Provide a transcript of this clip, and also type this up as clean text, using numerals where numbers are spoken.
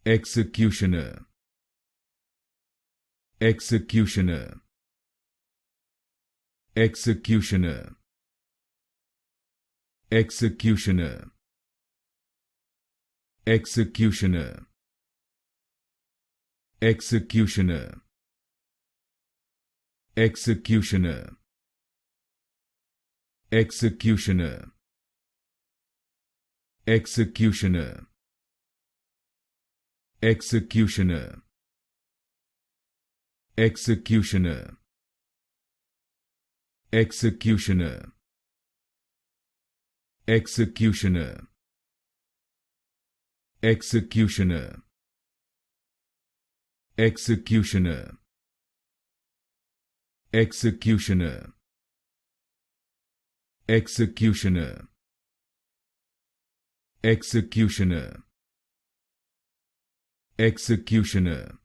executioner, executioner, executioner, executioner, executioner, executioner, executioner, executioner, executioner, executioner, executioner, executioner, executioner, executioner, executioner, executioner, executioner, executioner, executioner,